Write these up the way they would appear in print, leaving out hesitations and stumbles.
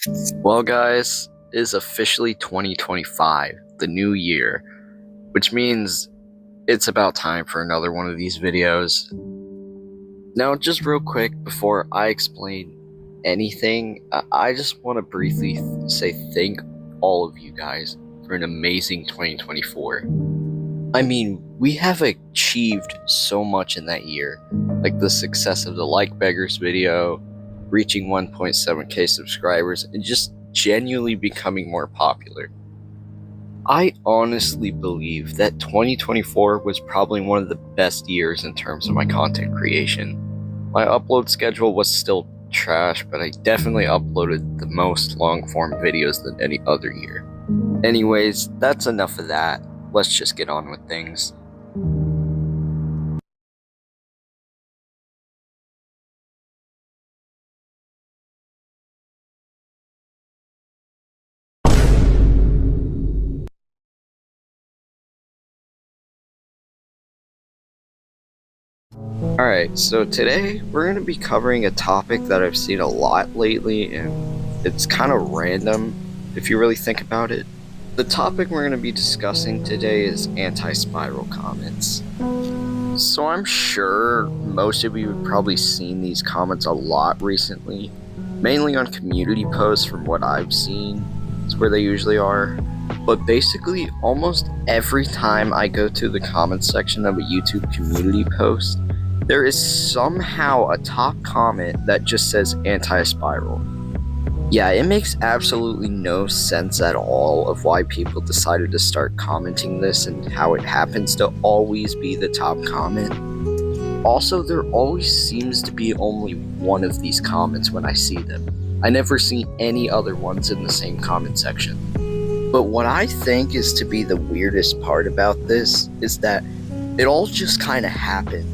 Well, guys, it is officially 2025, the new year, which means it's about time for another one of these videos. Now, just real quick, before I explain anything, I just want to briefly say thank all of you guys for an amazing 2024. I mean, we have achieved so much in that year, like the success of the Like Beggars video, reaching 1.7k subscribers, and just genuinely becoming more popular. I honestly believe that 2024 was probably one of the best years in terms of my content creation. My upload schedule was still trash, but I definitely uploaded the most long-form videos than any other year. Anyways, that's enough of that. Let's just get on with things. Alright, so today we're going to be covering a topic that I've seen a lot lately, and it's kind of random if you really think about it. The topic we're going to be discussing today is anti-spiral comments. So I'm sure most of you have probably seen these comments a lot recently, mainly on community posts from what I've seen. It's where they usually are. But basically, almost every time I go to the comments section of a YouTube community post, there is somehow a top comment that just says anti-spiral. Yeah, it makes absolutely no sense at all of why people decided to start commenting this and how it happens to always be the top comment. Also, there always seems to be only one of these comments when I see them. I never see any other ones in the same comment section. But what I think is to be the weirdest part about this is that it all just kind of happened.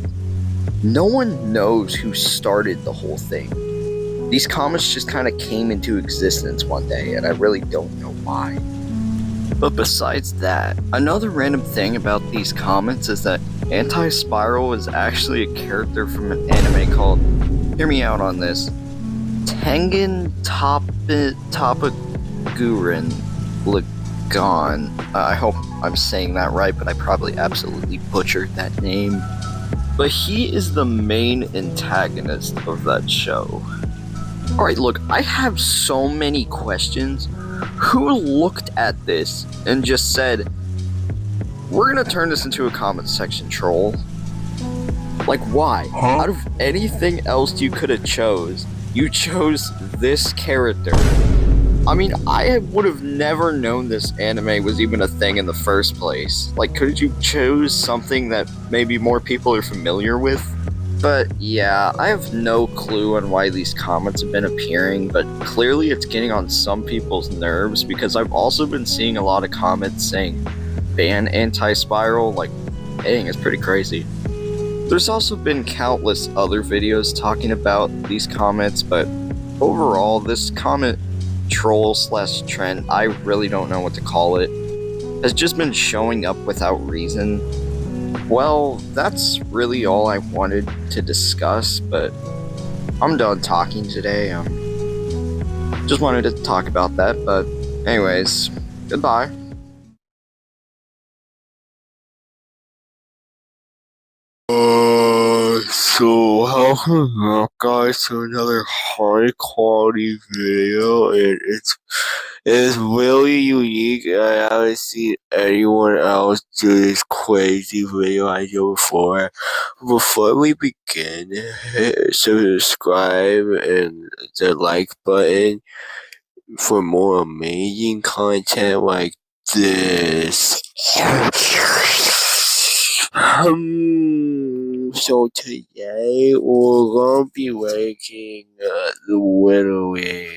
No one knows who started the whole thing. These comments just kind of came into existence one day, and I really don't know why. But besides that, another random thing about these comments is that Anti-Spiral is actually a character from an anime called, hear me out on this, Tengen Toppaguren Lagan. I hope I'm saying that right, but I probably absolutely butchered that name. But he is the main antagonist of that show. Alright, look, I have so many questions. Who looked at this and just said, we're gonna turn this into a comment section troll? Like, why? Huh? Out of anything else you could have chose, you chose this character. I mean, I would have never known this anime was even a thing in the first place. Like, could you choose something that maybe more people are familiar with? But yeah, I have no clue on why these comments have been appearing, but clearly it's getting on some people's nerves because I've also been seeing a lot of comments saying ban anti-spiral. Like, dang, it's pretty crazy. There's also been countless other videos talking about these comments, but overall, this comment troll/trend, I really don't know what to call it, has just been showing up without reason. Well, that's really all I wanted to discuss, but I'm done talking today. Just wanted to talk about that, but anyways, goodbye. So welcome back, guys, to another high quality video, and it's really unique. I haven't seen anyone else do this crazy video idea before. Before we begin, hit subscribe and the like button for more amazing content like this. So today we're gonna be making the winnowing,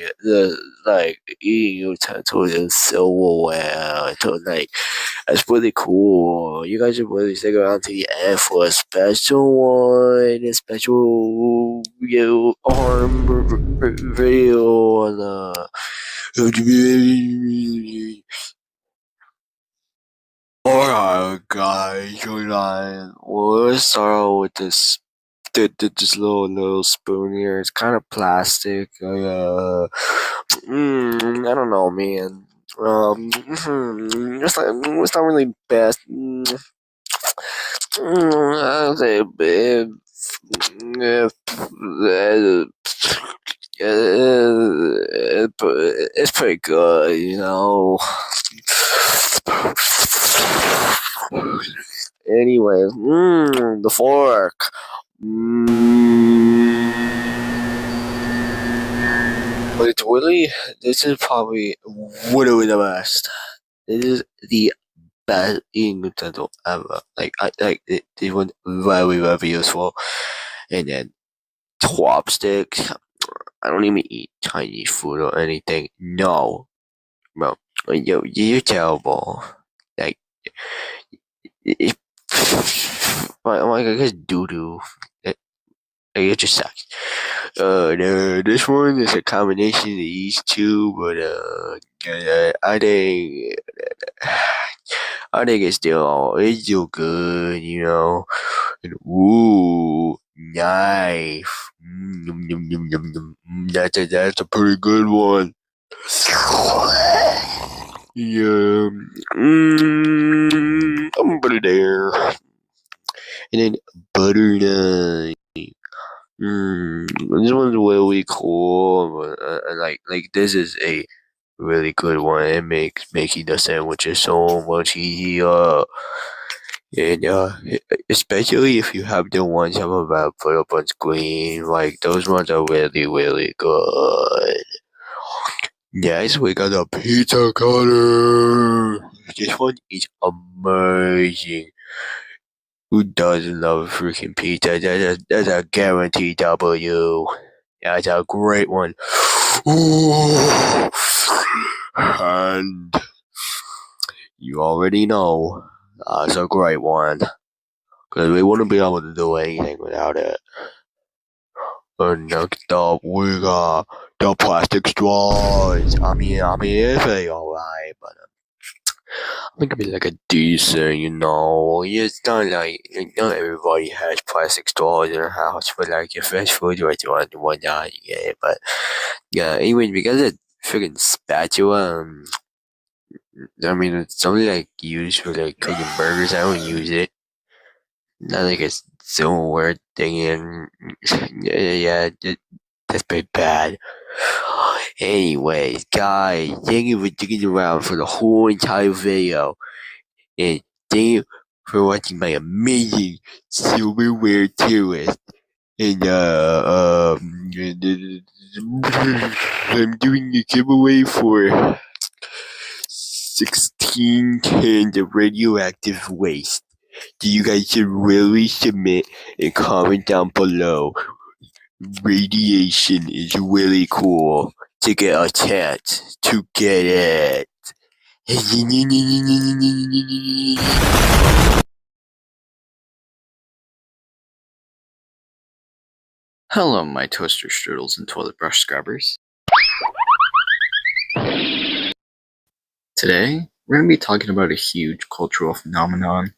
eating utensils and silverware. So that's pretty cool. You guys should really stick around to the end for a special one, a special arm video on Alright, guys, hold on. Well, let's start out with this little spoon here. It's kind of plastic. I don't know, man. It's not really best. I'll say, it's pretty good, you know. Anyways, the fork. But it's really, this is probably literally the best. This is the best eating utensil ever. It was very, very useful. And then chopsticks. I don't even eat Chinese food or anything. No, bro, you're terrible. Like, it, like I guess doo doo. It just sucks. This one is a combination of these two, but I think it's still good, you know. And, ooh, knife. Yum, yum, yum, yum, yum. That's a pretty good one. Yeah. I'm put it there. And then butter knife. This one's really cool. Like this is a really good one. It makes making the sandwiches so much easier. And especially if you have the ones I'm about to put up on screen, like those ones are really, really good. Next, we got a pizza cutter. This one is amazing. Who doesn't love freaking pizza? That's a guaranteed W. That's a great one. Ooh. And you already know that's a great one. Because we wouldn't be able to do anything without it. And next up, we got the plastic straws. I mean, it's pretty alright, but I think it'd be like a decent, you know. It's not like not everybody has plastic straws in their house, but like your fresh food restaurant and whatnot, yeah. But yeah, anyway, because of freaking spatula, I mean, it's only like used for like cooking burgers. I don't use it. Not like a silverware thing, and yeah, that's pretty bad. Anyways, guys, thank you for sticking around for the whole entire video. And thank you for watching my amazing silverware tier list. And I'm doing a giveaway for 16 cans of radioactive waste. Do you guys should really submit and comment down below. Radiation is really cool to get a chance to get it. Hello, my toaster strudels and toilet brush scrubbers. Today, we're going to be talking about a huge cultural phenomenon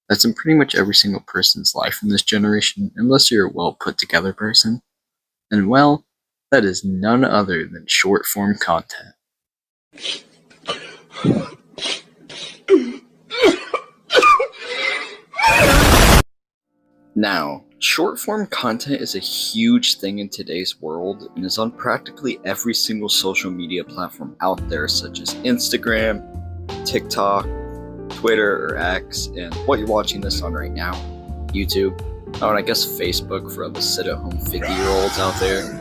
that's in pretty much every single person's life in this generation, unless you're a well put together person. And well, that is none other than short form content. Now, short form content is a huge thing in today's world and is on practically every single social media platform out there, such as Instagram, TikTok, Twitter or X, and what you're watching this on right now, YouTube. Oh, and I guess Facebook for the sit-at-home 50-year-olds out there.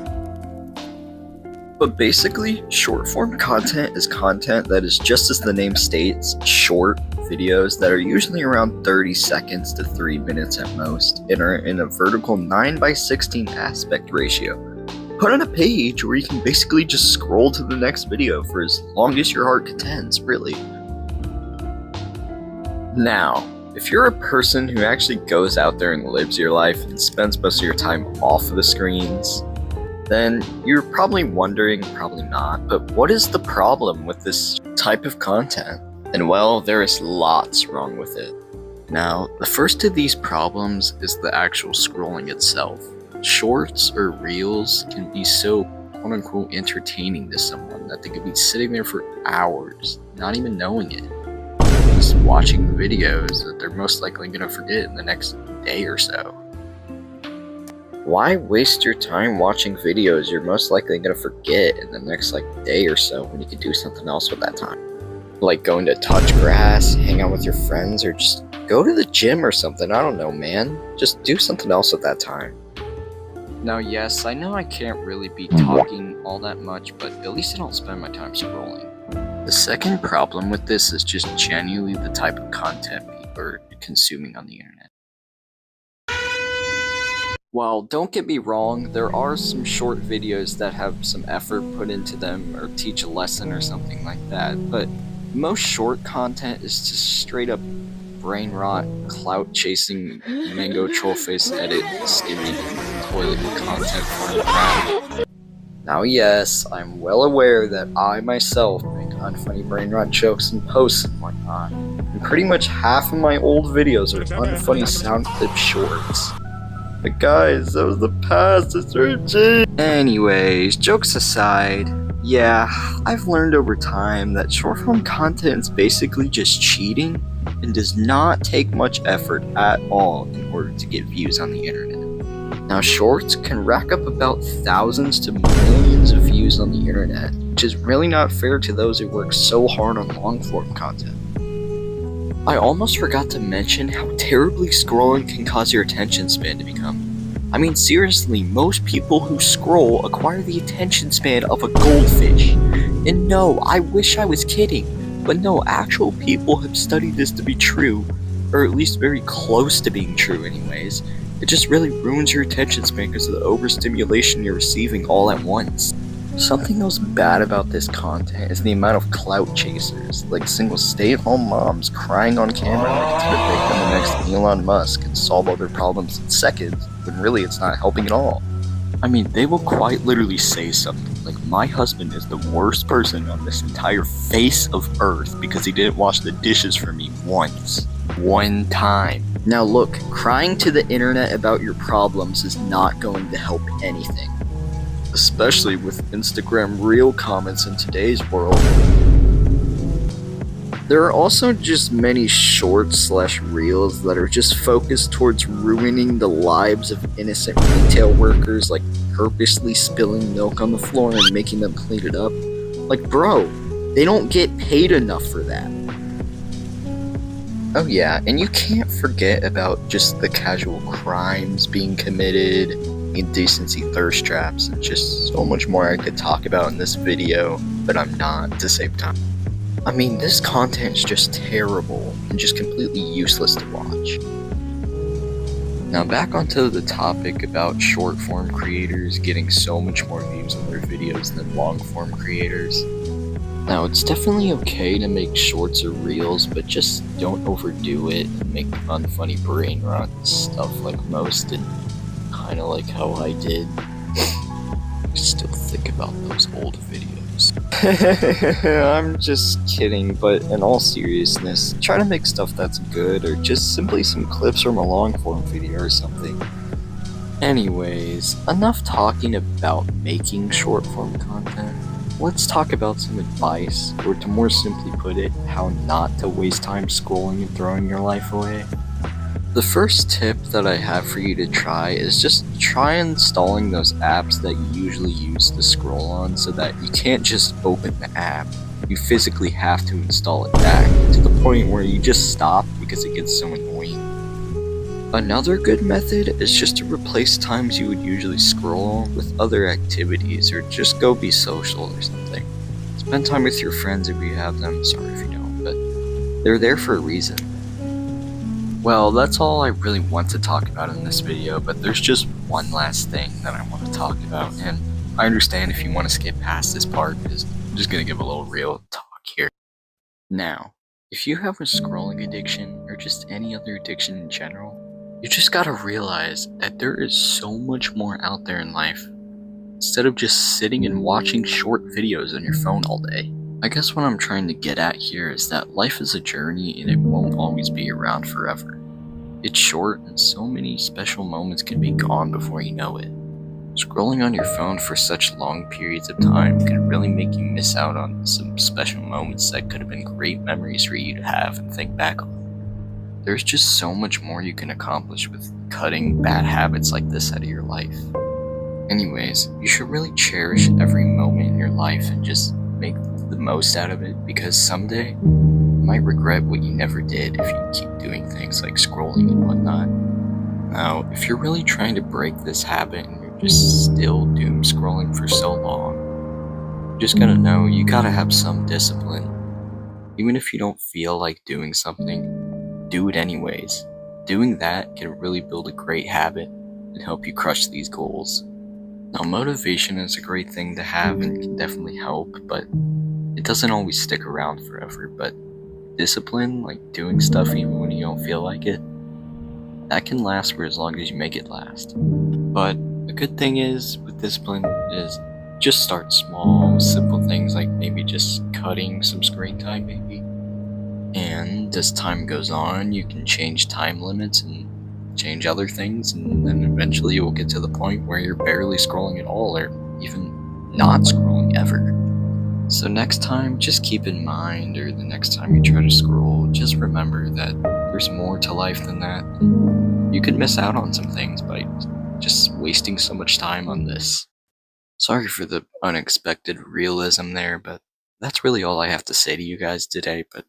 But basically, short-form content is content that is, just as the name states, short videos that are usually around 30 seconds to 3 minutes at most, and are in a vertical 9:16 aspect ratio. Put on a page where you can basically just scroll to the next video for as long as your heart contends, really. Now, if you're a person who actually goes out there and lives your life and spends most of your time off of the screens, then you're probably wondering, probably not, but what is the problem with this type of content? And well, there is lots wrong with it. Now, the first of these problems is the actual scrolling itself. Shorts or reels can be so quote-unquote entertaining to someone that they could be sitting there for hours, not even knowing it, just watching videos that they're most likely going to forget in the next day or so. Why waste your time watching videos you're most likely going to forget in the next day or so when you could do something else with that time? Like going to touch grass, hang out with your friends, or just go to the gym or something. I don't know, man. Just do something else with that time. Now, yes, I know I can't really be talking all that much, but at least I don't spend my time scrolling. The second problem with this is just genuinely the type of content people are consuming on the internet. While don't get me wrong, there are some short videos that have some effort put into them or teach a lesson or something like that, but most short content is just straight up brain rot, clout chasing, mango trollface edit, skimming, toilet content for crap. Now yes, I'm well aware that I myself make unfunny brain rot jokes and posts and whatnot, and pretty much half of my old videos are unfunny sound clip shorts. But guys, that was the past, it's urgent. Anyways, jokes aside, yeah, I've learned over time that short form content is basically just cheating and does not take much effort at all in order to get views on the internet. Now, shorts can rack up about thousands to millions of views on the internet, which is really not fair to those who work so hard on long form content. I almost forgot to mention how terribly scrolling can cause your attention span to become. I mean, seriously, most people who scroll acquire the attention span of a goldfish. And no, I wish I was kidding, but no, actual people have studied this to be true, or at least very close to being true anyways. It just really ruins your attention span because of the overstimulation you're receiving all at once. Something else bad about this content is the amount of clout chasers, like single stay-at-home moms crying on camera like it's gonna make them the next Elon Musk and solve all their problems in seconds, when really it's not helping at all. I mean, they will quite literally say something like, my husband is the worst person on this entire face of earth because he didn't wash the dishes for me once. One time. Now look, crying to the internet about your problems is not going to help anything. Especially with Instagram Reel comments in today's world. There are also just many shorts/reels that are just focused towards ruining the lives of innocent retail workers, like purposely spilling milk on the floor and making them clean it up. Like, bro, they don't get paid enough for that. Oh yeah, and you can't forget about just the casual crimes being committed, indecency thirst traps, and just so much more I could talk about in this video, but I'm not to save time. I mean, this content is just terrible and just completely useless to watch. Now back onto the topic about short form creators getting so much more views on their videos than long form creators. Now, it's definitely okay to make shorts or reels, but just don't overdo it and make unfunny brain rot stuff like most did. Kinda like how I did. I still think about those old videos. I'm just kidding, but in all seriousness, try to make stuff that's good, or just simply some clips from a long form video or something. Anyways, enough talking about making short form content. Let's talk about some advice, or to more simply put it, how not to waste time scrolling and throwing your life away. The first tip that I have for you to try is just try installing those apps that you usually use to scroll on so that you can't just open the app. You physically have to install it back, to the point where you just stop because it gets so annoying. Another good method is just to replace times you would usually scroll with other activities, or just go be social or something. Spend time with your friends if you have them, sorry if you don't, but they're there for a reason. Well, that's all I really want to talk about in this video, but there's just one last thing that I want to talk about, and I understand if you want to skip past this part, because I'm just going to give a little real talk here. Now, if you have a scrolling addiction, or just any other addiction in general, you just gotta realize that there is so much more out there in life, instead of just sitting and watching short videos on your phone all day. I guess what I'm trying to get at here is that life is a journey and it won't always be around forever. It's short and so many special moments can be gone before you know it. Scrolling on your phone for such long periods of time can really make you miss out on some special moments that could have been great memories for you to have and think back on. There's just so much more you can accomplish with cutting bad habits like this out of your life. Anyways, you should really cherish every moment in your life and just make the most out of it, because someday you might regret what you never did if you keep doing things like scrolling and whatnot. Now, if you're really trying to break this habit and you're just still doom scrolling for so long, you just gotta know you gotta have some discipline. Even if you don't feel like doing something, do it anyways. Doing that can really build a great habit and help you crush these goals. Now, motivation is a great thing to have and can definitely help, but it doesn't always stick around forever. But discipline, like doing stuff even when you don't feel like it, that can last for as long as you make it last. But a good thing is with discipline is just start small, simple things like maybe just cutting some screen time maybe. And as time goes on, you can change time limits and change other things, and then eventually you will get to the point where you're barely scrolling at all, or even not scrolling ever. So next time, just keep in mind, or the next time you try to scroll, just remember that there's more to life than that. You could miss out on some things by just wasting so much time on this. Sorry for the unexpected realism there, but that's really all I have to say to you guys today. But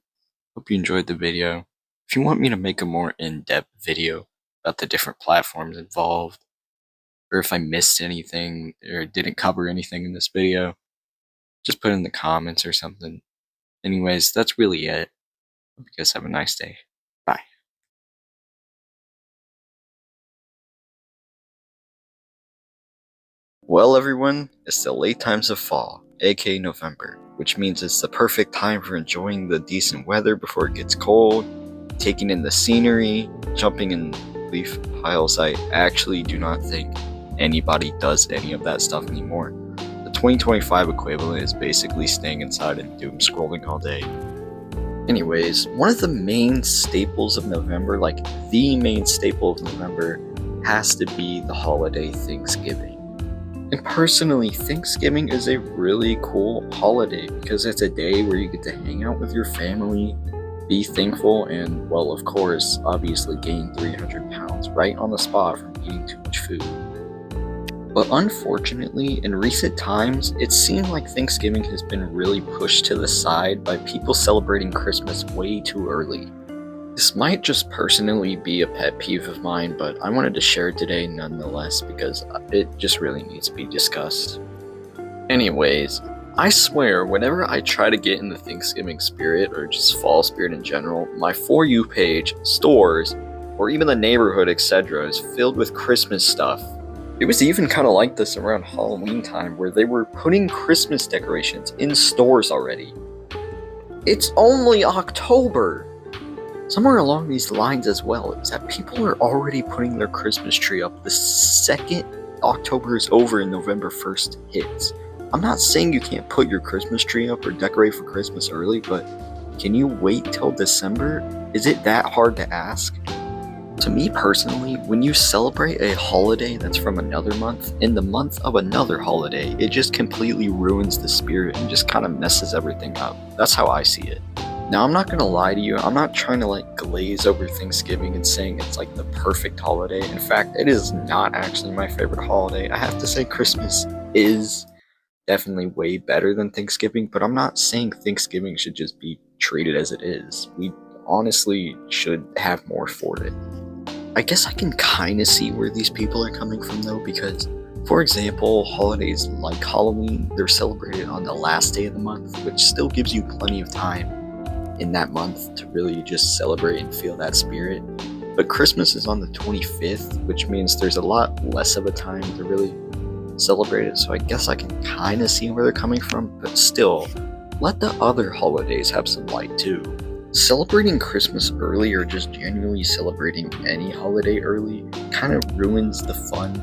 hope you enjoyed the video. If you want me to make a more in-depth video about the different platforms involved, or if I missed anything or didn't cover anything in this video, just put it in the comments or something. Anyways, that's really it. Hope you guys have a nice day. Bye. Well, everyone, it's the late times of fall, aka November, which means it's the perfect time for enjoying the decent weather before it gets cold, taking in the scenery, jumping in leaf piles. I actually do not think anybody does any of that stuff anymore. The 2025 equivalent is basically staying inside and doom scrolling all day. Anyways, one of the main staples of November, like the main staple of November, has to be the holiday Thanksgiving. And personally, Thanksgiving is a really cool holiday because it's a day where you get to hang out with your family, be thankful, and, well, of course, obviously gain 300 pounds right on the spot from eating too much food. But unfortunately, in recent times, it seemed like Thanksgiving has been really pushed to the side by people celebrating Christmas way too early. This might just personally be a pet peeve of mine, but I wanted to share it today nonetheless because it just really needs to be discussed. Anyways, I swear, whenever I try to get in the Thanksgiving spirit or just fall spirit in general, my For You page, stores, or even the neighborhood, etc. is filled with Christmas stuff. It was even kind of like this around Halloween time where they were putting Christmas decorations in stores already. It's only October! Somewhere along these lines as well, is that people are already putting their Christmas tree up the second October is over and November 1st hits. I'm not saying you can't put your Christmas tree up or decorate for Christmas early, but can you wait till December? Is it that hard to ask? To me personally, when you celebrate a holiday that's from another month, in the month of another holiday, it just completely ruins the spirit and just kind of messes everything up. That's how I see it. Now, I'm not gonna lie to you, I'm not trying to like glaze over Thanksgiving and saying it's like the perfect holiday. In fact, it is not actually my favorite holiday. I have to say Christmas is definitely way better than Thanksgiving, but I'm not saying Thanksgiving should just be treated as it is. We honestly should have more for it. I guess I can kind of see where these people are coming from though, because for example, holidays like Halloween, they're celebrated on the last day of the month, which still gives you plenty of time in that month to really just celebrate and feel that spirit. But Christmas is on the 25th, which means there's a lot less of a time to really celebrate it, so I guess I can kind of see where they're coming from, but still, let the other holidays have some light too. Celebrating Christmas early or just genuinely celebrating any holiday early kind of ruins the fun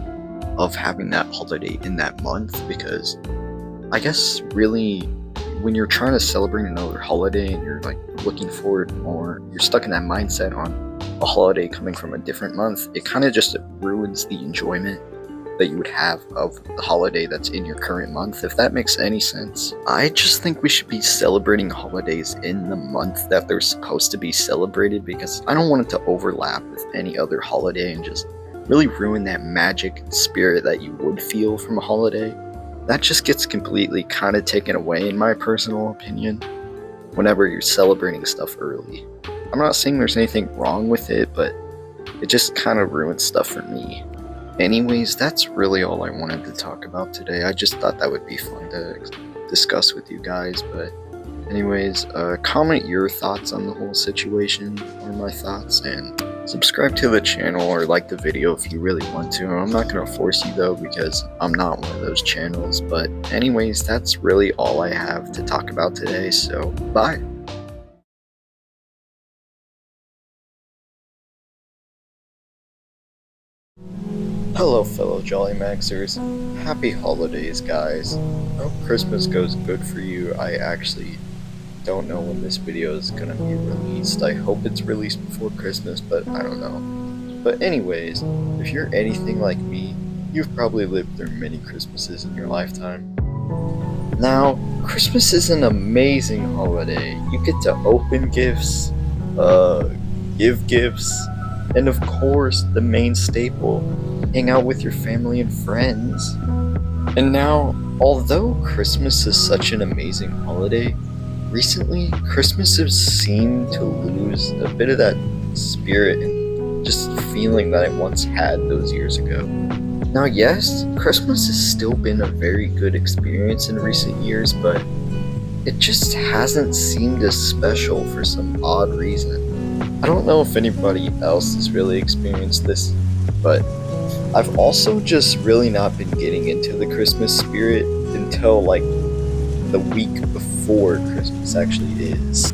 of having that holiday in that month, because I guess really when you're trying to celebrate another holiday and you're like looking forward more, you're stuck in that mindset on a holiday coming from a different month, it kind of just ruins the enjoyment. that you would have of the holiday that's in your current month, if that makes any sense. I just think we should be celebrating holidays in the month that they're supposed to be celebrated, because I don't want it to overlap with any other holiday and just really ruin that magic and spirit that you would feel from a holiday. That just gets completely kind of taken away, in my personal opinion, whenever you're celebrating stuff early. I'm not saying there's anything wrong with it, but it just kind of ruins stuff for me. Anyways, that's really all I wanted to talk about today. I just thought that would be fun to discuss with you guys. But anyways, comment your thoughts on the whole situation, or my thoughts, and subscribe to the channel or like the video if you really want to. I'm not going to force you though, because I'm not one of those channels. But anyways, that's really all I have to talk about today, so bye. Hello fellow Jolly Maxers, happy holidays guys. I hope Christmas goes good for you. I actually don't know when this video is gonna be released. I hope it's released before Christmas, but I don't know. But anyways, if you're anything like me, you've probably lived through many Christmases in your lifetime. Now, Christmas is an amazing holiday. You get to open gifts, give gifts, and of course, the main staple, hang out with your family and friends. And now, although Christmas is such an amazing holiday, recently Christmases seem to lose a bit of that spirit and just feeling that it once had those years ago. Now yes, Christmas has still been a very good experience in recent years, but it just hasn't seemed as special for some odd reason. I don't know if anybody else has really experienced this, but I've also just really not been getting into the Christmas spirit until like the week before Christmas actually is.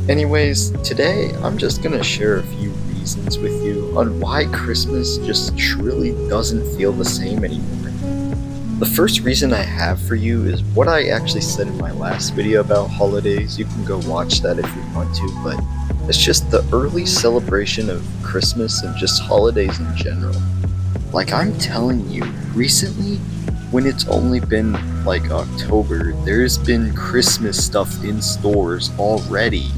Anyways, today I'm just gonna share a few reasons with you on why Christmas just truly doesn't feel the same anymore. The first reason I have for you is what I actually said in my last video about holidays. You can go watch that if you want to, but it's just the early celebration of Christmas and just holidays in general. Like I'm telling you, recently, when it's only been like October, there's been Christmas stuff in stores already.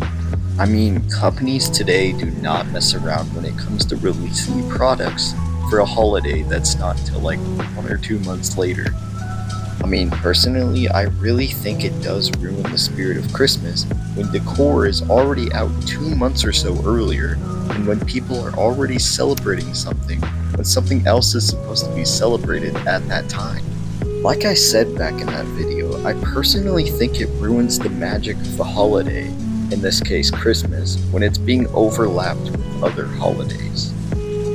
I mean, companies today do not mess around when it comes to releasing products for a holiday that's not till like 1 or 2 months later. I mean, personally, I really think it does ruin the spirit of Christmas when decor is already out 2 months or so earlier, and when people are already celebrating something, when something else is supposed to be celebrated at that time. Like I said back in that video, I personally think it ruins the magic of the holiday, in this case Christmas, when it's being overlapped with other holidays.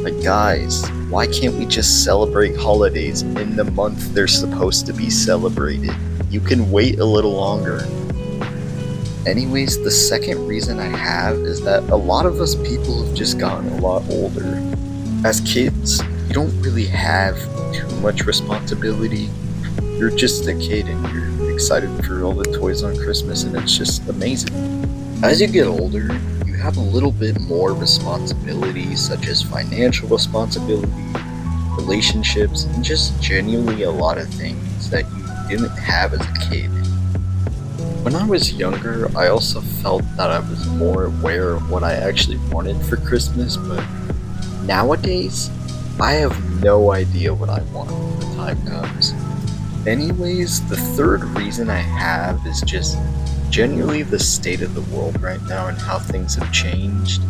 Like guys, why can't we just celebrate holidays in the month they're supposed to be celebrated? You can wait a little longer. Anyways, the second reason I have is that a lot of us people have just gotten a lot older. As kids, you don't really have too much responsibility. You're just a kid and you're excited for all the toys on Christmas, and it's just amazing. As you get older, you have a little bit more responsibility, such as financial responsibility, relationships, and just genuinely a lot of things that you didn't have as a kid. When I was younger, I also felt that I was more aware of what I actually wanted for Christmas, but nowadays, I have no idea what I want when the time comes. Anyways, the third reason I have is just genuinely the state of the world right now and how things have changed.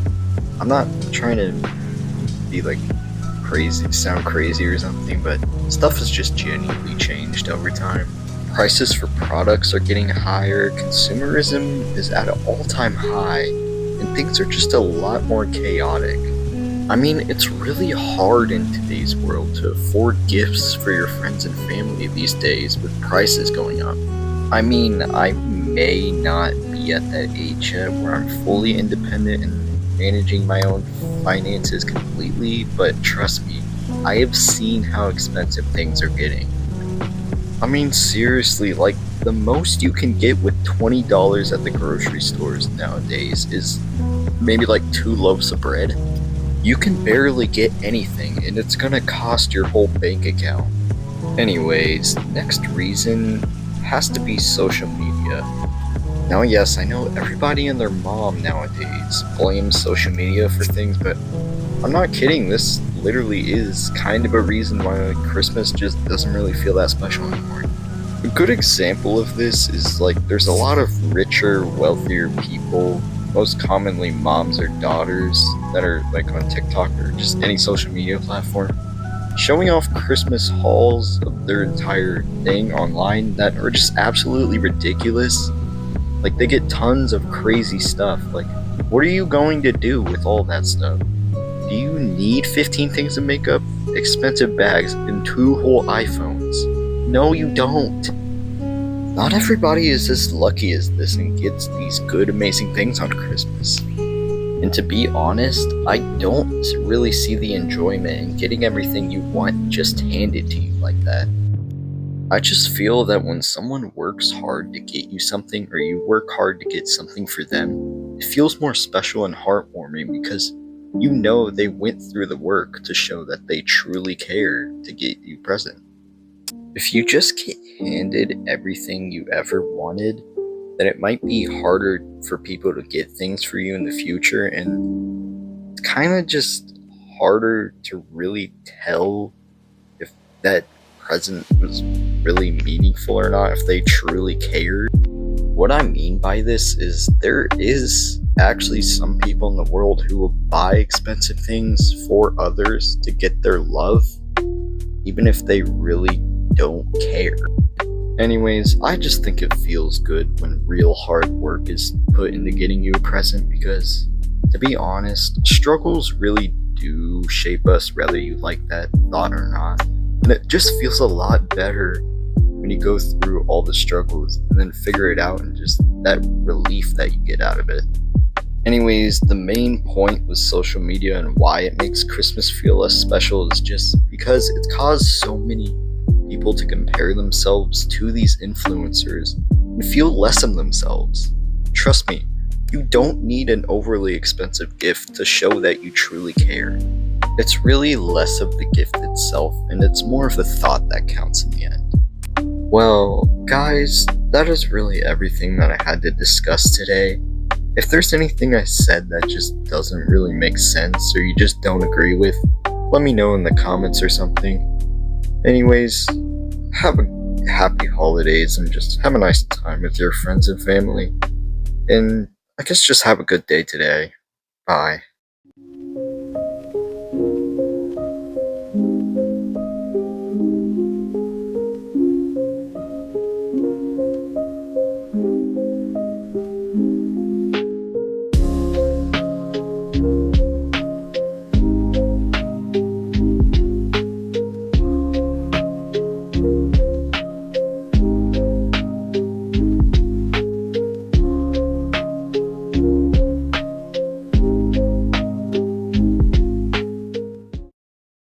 I'm not trying to be like crazy, sound crazy or something, but stuff has just genuinely changed over time. Prices for products are getting higher, consumerism is at an all-time high, and things are just a lot more chaotic. I mean, it's really hard in today's world to afford gifts for your friends and family these days with prices going up. I mean, I may not be at that age yet where I'm fully independent and managing my own finances completely, but trust me, I have seen how expensive things are getting. I mean, seriously, like, the most you can get with $20 at the grocery stores nowadays is maybe like 2 loaves of bread. You can barely get anything, and it's gonna cost your whole bank account. Anyways, next reason has to be social media. Now, yes, I know everybody and their mom nowadays blames social media for things, but I'm not kidding. This literally is kind of a reason why Christmas just doesn't really feel that special anymore. A good example of this is there's a lot of richer, wealthier people, most commonly moms or daughters, that are on TikTok or just any social media platform, showing off Christmas hauls of their entire thing online that are just absolutely ridiculous. They get tons of crazy stuff. What are you going to do with all that stuff? Do you need 15 things of makeup, expensive bags, and 2 whole iPhones? No, you don't. Not everybody is as lucky as this and gets these good, amazing things on Christmas. And to be honest, I don't really see the enjoyment in getting everything you want just handed to you like that. I just feel that when someone works hard to get you something, or you work hard to get something for them, it feels more special and heartwarming because you know they went through the work to show that they truly care to get you a present. If you just get handed everything you ever wanted, then it might be harder for people to get things for you in the future, and it's kind of just harder to really tell if that present was really meaningful or not, if they truly cared. What I mean by this is there is actually some people in the world who will buy expensive things for others to get their love, even if they really don't care. Anyways, I just think it feels good when real hard work is put into getting you a present because, to be honest, struggles really do shape us whether you like that thought or not. And it just feels a lot better when you go through all the struggles and then figure it out and just that relief that you get out of it. Anyways, the main point with social media and why it makes Christmas feel less special is just because it's caused so many people to compare themselves to these influencers and feel less of themselves. Trust me, you don't need an overly expensive gift to show that you truly care. It's really less of the gift itself, and it's more of the thought that counts in the end. Well, guys, that is really everything that I had to discuss today. If there's anything I said that just doesn't really make sense or you just don't agree with, let me know in the comments or something. Anyways, have a happy holidays and just have a nice time with your friends and family. And I guess just have a good day today. Bye.